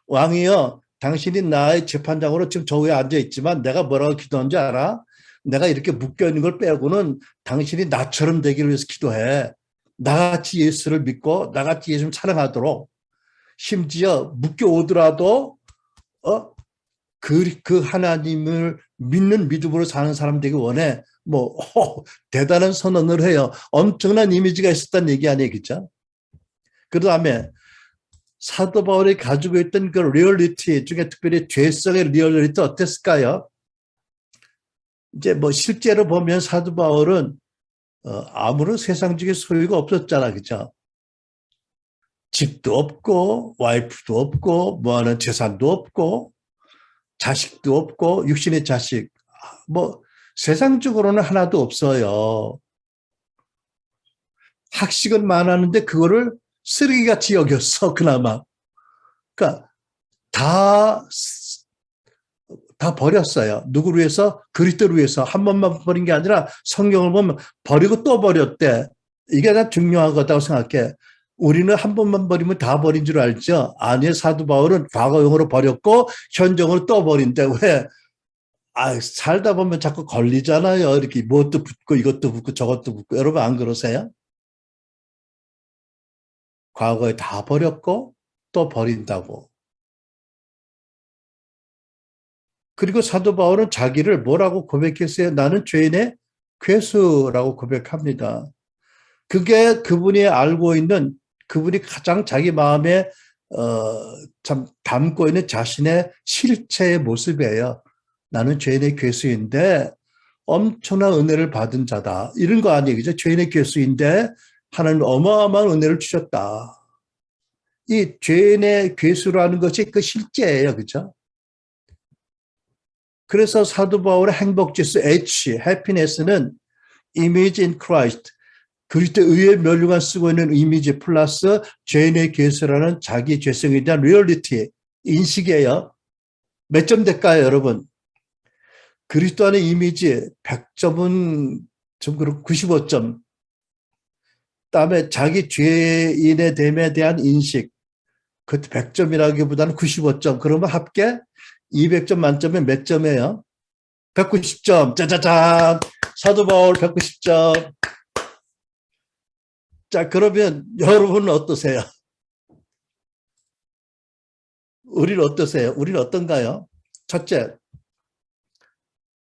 왕이여 당신이 나의 재판장으로 지금 저 위에 앉아있지만 내가 뭐라고 기도한 줄 알아? 내가 이렇게 묶여있는 걸 빼고는 당신이 나처럼 되기를 위해서 기도해. 나같이 예수를 믿고 나같이 예수를 사랑하도록 심지어 묶여오더라도 그 하나님을 믿는 믿음으로 사는 사람 되기 원해. 대단한 선언을 해요. 엄청난 이미지가 있었다는 얘기 아니에요. 그죠? 그 다음에 사도 바울이 가지고 있던 그 리얼리티 중에 특별히 죄성의 리얼리티 어땠을까요? 이제 실제로 보면 사도 바울은 아무런 세상적인 소유가 없었잖아. 그죠? 집도 없고 와이프도 없고 뭐하는 재산도 없고 자식도 없고 육신의 자식 세상적으로는 하나도 없어요. 학식은 많았는데 그거를 쓰레기같이 여겼어. 그나마. 그러니까 다 버렸어요. 누구를 위해서? 그리스도를 위해서. 한 번만 버린 게 아니라 성경을 보면 버리고 또 버렸대. 이게 다 중요한 거다고 생각해. 우리는 한 번만 버리면 다 버린 줄 알죠? 아니요. 사도 바울은 과거형으로 버렸고 현정으로 또 버린대. 왜? 살다 보면 자꾸 걸리잖아요. 이렇게 뭣도 붙고 이것도 붙고 저것도 붙고. 여러분 안 그러세요? 과거에 다 버렸고 또 버린다고. 그리고 사도 바울은 자기를 뭐라고 고백했어요? 나는 죄인의 괴수라고 고백합니다. 그게 그분이 알고 있는 그분이 가장 자기 마음에 참 담고 있는 자신의 실체의 모습이에요. 나는 죄인의 괴수인데 엄청난 은혜를 받은 자다. 이런 거 아니에요. 그죠? 죄인의 괴수인데 하나님 어마어마한 은혜를 주셨다. 이 죄인의 괴수라는 것이 그 실제예요. 그죠? 그래서 사도 바울의 행복지수 H, happiness는 image in Christ, 그리스도 의의 면류관 쓰고 있는 이미지 플러스 죄인의 괴수라는 자기 죄성에 대한 리얼리티, 인식이에요. 몇 점 될까요, 여러분? 그리스도 안의 이미지 100점은 좀 그렇고 95점. 다음에 자기 죄인의 됨에 대한 인식, 그 100점이라기보다는 95점. 그러면 합계 200점 만점에 몇 점이에요? 190점. 짜자잔. 사도 바울 190점. 자, 그러면 여러분은 어떠세요? 우리는 어떠세요? 우리는 어떤가요? 첫째,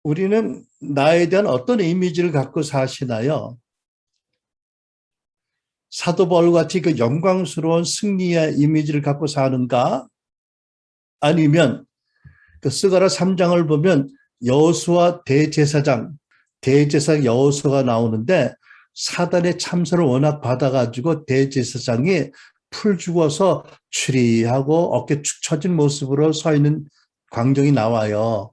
우리는 나에 대한 어떤 이미지를 갖고 사시나요? 사도 바울 같이 그 영광스러운 승리의 이미지를 갖고 사는가? 아니면 그 스가랴 3장을 보면 여호수아 대제사장 여호수아가 나오는데 사단의 참사를 워낙 받아가지고 대제사장이 풀 죽어서 추리하고 어깨 축 처진 모습으로 서 있는 광경이 나와요.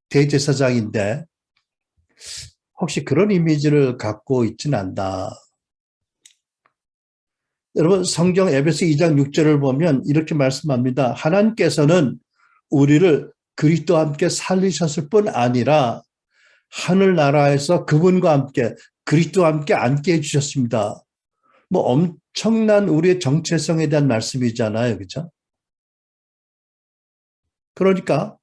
대제사장인데 혹시 그런 이미지를 갖고 있지는 않다. 여러분 성경 에베소 2장 6절을 보면 이렇게 말씀합니다. 하나님께서는 우리를 그리스도와 함께 살리셨을 뿐 아니라 하늘나라에서 그분과 함께 그리스도와 함께 앉게 해주셨습니다. 뭐 엄청난 우리의 정체성에 대한 말씀이잖아요. 그렇죠? 그러니까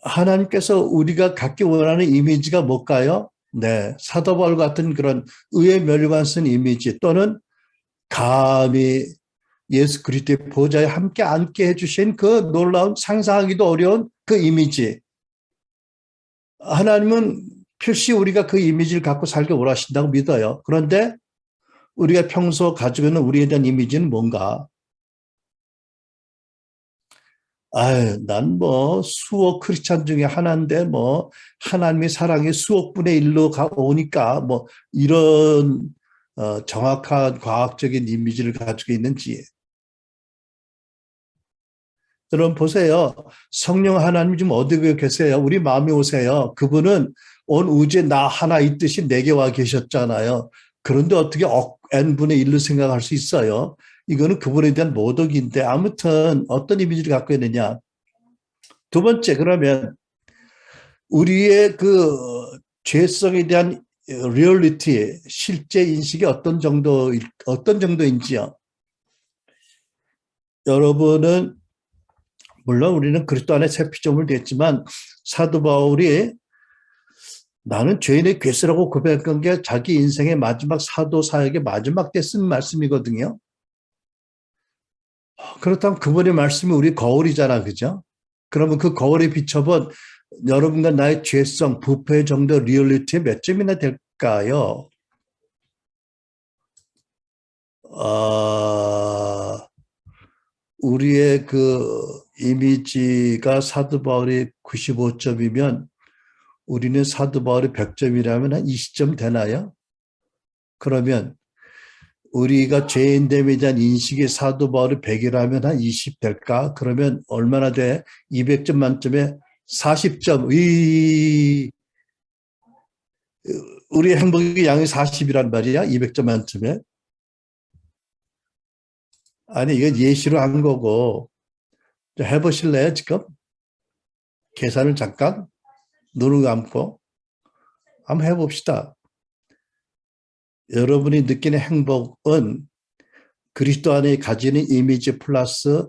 하나님께서 우리가 갖기 원하는 이미지가 뭘까요? 네, 사도 바울 같은 그런 의의 면류관 쓴 이미지 또는 감히 예수 그리스도의 보좌에 함께 앉게 해주신 그 놀라운 상상하기도 어려운 그 이미지. 하나님은 필시 우리가 그 이미지를 갖고 살기 원하신다고 믿어요. 그런데 우리가 평소 가지고 있는 우리에 대한 이미지는 뭔가? 아유, 난 뭐 수억 크리스찬 중에 하나인데 뭐 하나님의 사랑이 수억 분의 일로 오니까 뭐 이런 정확한 과학적인 이미지를 가지고 있는지. 여러분 보세요. 성령 하나님 지금 어디 계세요? 우리 마음에 오세요. 그분은 온 우주에 나 하나 있듯이 내게 와 계셨잖아요. 그런데 어떻게 n분의 1로 생각할 수 있어요? 이거는 그분에 대한 모독인데 아무튼 어떤 이미지를 갖고 있느냐. 두 번째 그러면 우리의 그 죄성에 대한 리얼리티, 실제 인식이 어떤 정도인지요. 여러분은 물론 우리는 그리스도 안에 새 피조물 됐지만 사도 바울이 나는 죄인의 괴수라고 고백한 게 자기 인생의 마지막 사도 사역의 마지막 때 쓴 말씀이거든요. 그렇다면 그분의 말씀이 우리 거울이잖아, 그죠? 그러면 그 거울에 비춰본 여러분과 나의 죄성, 부패 정도 리얼리티에 몇 점이나 될까요? 우리의 그 이미지가 사도 바울이 95점이면 우리는 사도 바울이 100점이라면 한 20점 되나요? 그러면 우리가 죄인됨에 대한 인식이 사도 바울이 100이라면 한 20 될까? 그러면 얼마나 돼? 200점 만점에 40점. 우리 행복의 양이 40이란 말이야? 200점 만점에. 아니, 이건 예시로 한 거고. 해보실래요, 지금? 계산을 잠깐 눈을 감고 한번 해봅시다. 여러분이 느끼는 행복은 그리스도 안에 가지는 이미지 플러스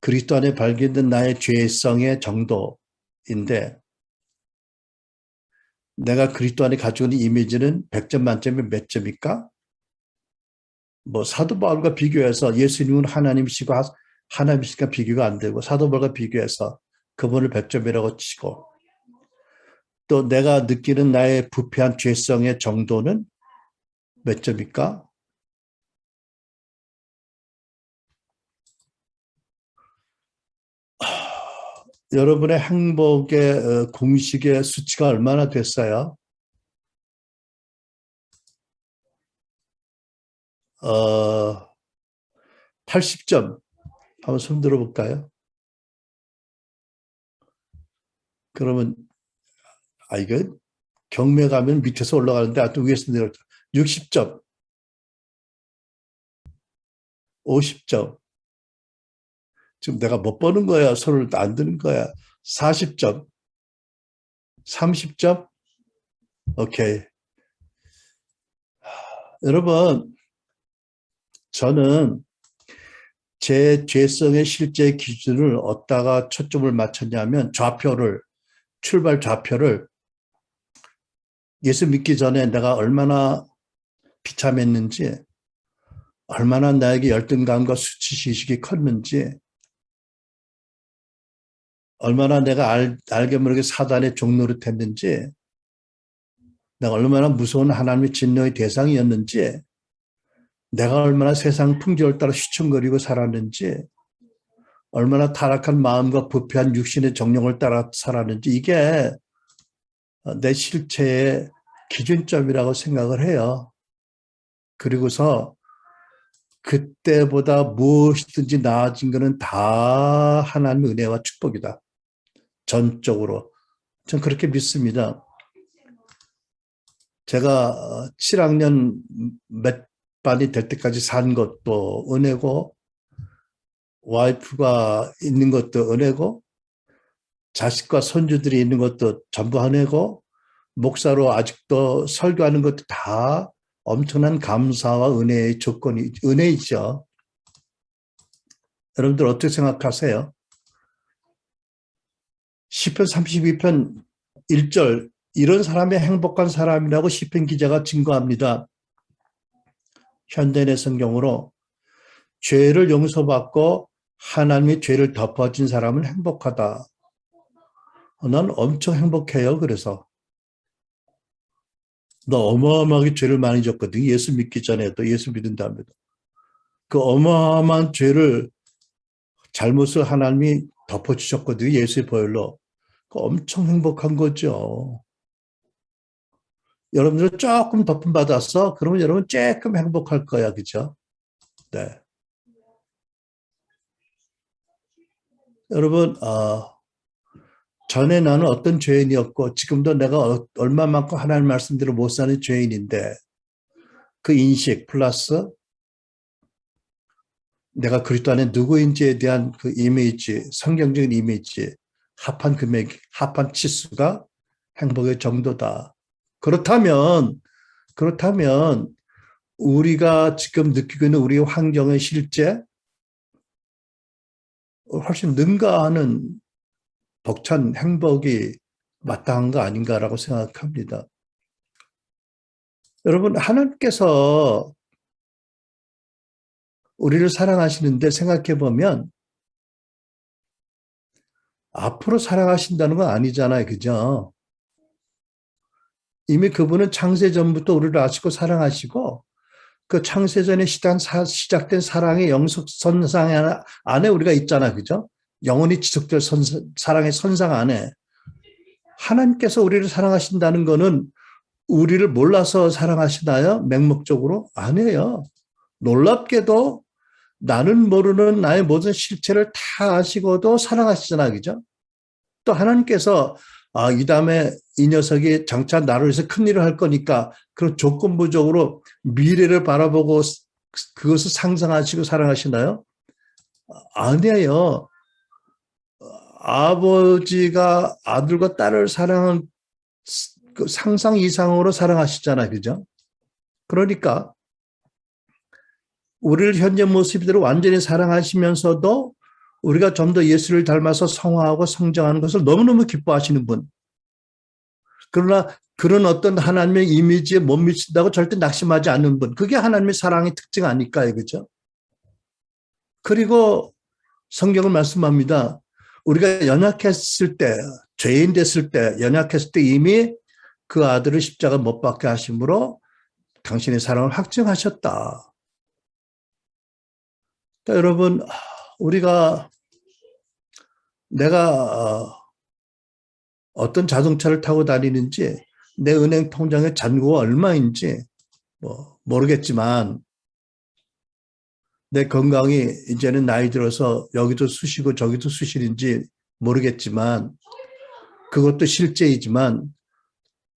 그리스도 안에 발견된 나의 죄성의 정도인데 내가 그리스도 안에 가지고 있는 이미지는 100점 만점에 몇 점일까? 뭐 사도 바울과 비교해서 예수님은 하나님이시고 하나님이시니까 비교가 안 되고 사도 바울과 비교해서 그분을 100점이라고 치고 또 내가 느끼는 나의 부패한 죄성의 정도는 몇 점일까? 여러분의 행복의 공식의 수치가 얼마나 됐어요? 80점. 한번 손 들어볼까요? 그러면 이거 경매 가면 밑에서 올라가는데 또 위에서 내려가 60점, 50점. 지금 내가 못 버는 거야. 손을 안 드는 거야. 40점, 30점. 오케이. 여러분, 저는 제 죄성의 실제 기준을 어디다가 초점을 맞췄냐면 출발 좌표를 예수 믿기 전에 내가 얼마나 비참했는지, 얼마나 나에게 열등감과 수치의식이 컸는지, 얼마나 내가 알게 모르게 사단의 종노릇했는지, 내가 얼마나 무서운 하나님의 진노의 대상이었는지, 내가 얼마나 세상 풍조를 따라 휘청거리고 살았는지, 얼마나 타락한 마음과 부패한 육신의 정령을 따라 살았는지, 이게 내 실체의 기준점이라고 생각을 해요. 그리고서 그때보다 무엇이든지 나아진 것은 다 하나님의 은혜와 축복이다. 전적으로. 전 그렇게 믿습니다. 제가 7학년 몇 반이 될 때까지 산 것도 은혜고, 와이프가 있는 것도 은혜고, 자식과 손주들이 있는 것도 전부 은혜고, 목사로 아직도 설교하는 것도 다 엄청난 감사와 은혜의 조건이, 은혜이죠. 여러분들 어떻게 생각하세요? 시편 32편 1절, 이런 사람이 행복한 사람이라고 시편 기자가 증거합니다. 현대인의 성경으로 죄를 용서받고 하나님의 죄를 덮어진 사람은 행복하다. 난 엄청 행복해요. 그래서 나 어마어마하게 죄를 많이 졌거든. 예수 믿기 전에도, 예수 믿은 다음에도. 그 어마어마한 죄를, 잘못을 하나님이 덮어주셨거든요. 예수의 보혈로. 엄청 행복한 거죠. 여러분들 조금 덮음 받았어? 그러면 여러분 조금 행복할 거야. 그죠? 네. 여러분, 전에 나는 어떤 죄인이었고, 지금도 내가 얼마만큼 하나님 말씀대로 못 사는 죄인인데, 그 인식 플러스 내가 그리스도 안에 누구인지에 대한 그 이미지, 성경적인 이미지, 합한 금액, 합한 치수가 행복의 정도다. 그렇다면 우리가 지금 느끼고 있는 우리 환경의 실제 훨씬 능가하는 벅찬 행복이 마땅한 거 아닌가라고 생각합니다. 여러분, 하나님께서 우리를 사랑하시는데 생각해 보면 앞으로 사랑하신다는 건 아니잖아요. 그죠? 이미 그분은 창세전부터 우리를 아시고 사랑하시고, 그 창세전에 시작된 사랑의 영속선상 안에 우리가 있잖아. 그죠? 영원히 지속될 사랑의 선상 안에 하나님께서 우리를 사랑하신다는 거는 우리를 몰라서 사랑하시나요? 맹목적으로? 아니에요. 놀랍게도 나는 모르는 나의 모든 실체를 다 아시고도 사랑하시잖아. 그죠? 또 하나님께서 이 다음에 이 녀석이 장차 나를 위해서 큰일을 할 거니까 그런 조건부적으로 미래를 바라보고 그것을 상상하시고 사랑하시나요? 아니에요. 아버지가 아들과 딸을 사랑한 그 상상 이상으로 사랑하시잖아요. 그죠? 그러니까 우리를 현재 모습대로 완전히 사랑하시면서도 우리가 좀 더 예수를 닮아서 성화하고 성장하는 것을 너무너무 기뻐하시는 분. 그러나 그런 어떤 하나님의 이미지에 못 미친다고 절대 낙심하지 않는 분. 그게 하나님의 사랑의 특징 아닐까요? 그죠? 그리고 성경은 말씀합니다. 우리가 연약했을 때, 죄인 됐을 때, 연약했을 때 이미 그 아들을 십자가 못 박게 하심으로 당신의 사랑을 확증하셨다. 그러니까 여러분, 내가 어떤 자동차를 타고 다니는지, 내 은행 통장의 잔고가 얼마인지 모르겠지만, 내 건강이 이제는 나이 들어서 여기도 쑤시고 저기도 쑤시는지 모르겠지만, 그것도 실제이지만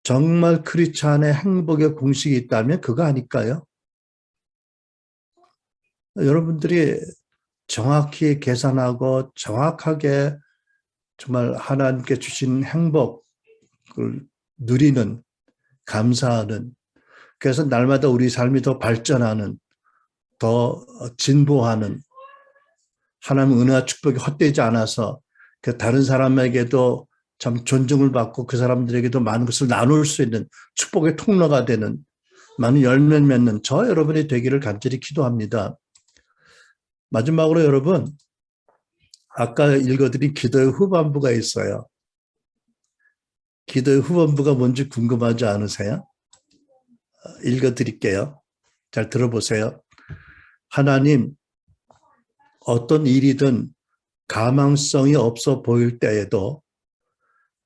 정말 크리스찬의 행복의 공식이 있다면 그거 아닐까요? 여러분들이 정확히 계산하고 정확하게 정말 하나님께 주신 행복을 누리는, 감사하는, 그래서 날마다 우리 삶이 더 발전하는, 더 진보하는, 하나님 은혜와 축복이 헛되지 않아서 그 다른 사람에게도 참 존중을 받고 그 사람들에게도 많은 것을 나눌 수 있는 축복의 통로가 되는, 많은 열매를 맺는 저 여러분이 되기를 간절히 기도합니다. 마지막으로 여러분, 아까 읽어드린 기도의 후반부가 있어요. 기도의 후반부가 뭔지 궁금하지 않으세요? 읽어드릴게요. 잘 들어보세요. 하나님, 어떤 일이든 가망성이 없어 보일 때에도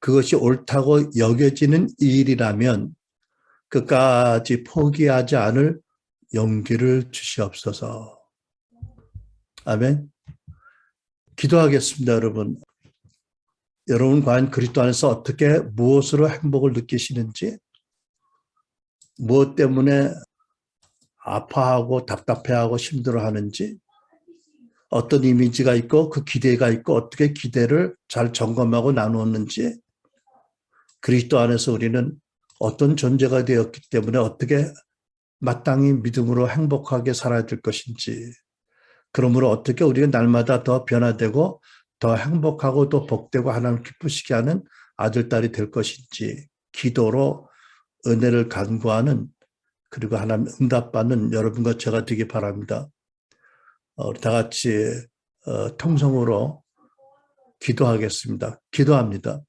그것이 옳다고 여겨지는 일이라면 끝까지 포기하지 않을 용기를 주시옵소서. 아멘. 기도하겠습니다, 여러분. 여러분 과연 그리스도 안에서 어떻게 무엇으로 행복을 느끼시는지, 무엇 때문에 아파하고 답답해하고 힘들어하는지, 어떤 이미지가 있고 그 기대가 있고 어떻게 기대를 잘 점검하고 나누었는지, 그리스도 안에서 우리는 어떤 존재가 되었기 때문에 어떻게 마땅히 믿음으로 행복하게 살아야 될 것인지, 그러므로 어떻게 우리가 날마다 더 변화되고 더 행복하고 또 복되고 하나님 기쁘시게 하는 아들, 딸이 될 것인지 기도로 은혜를 간구하는, 그리고 하나님 응답받는 여러분과 제가 되기 바랍니다. 우리 다 같이 통성으로 기도하겠습니다. 기도합니다.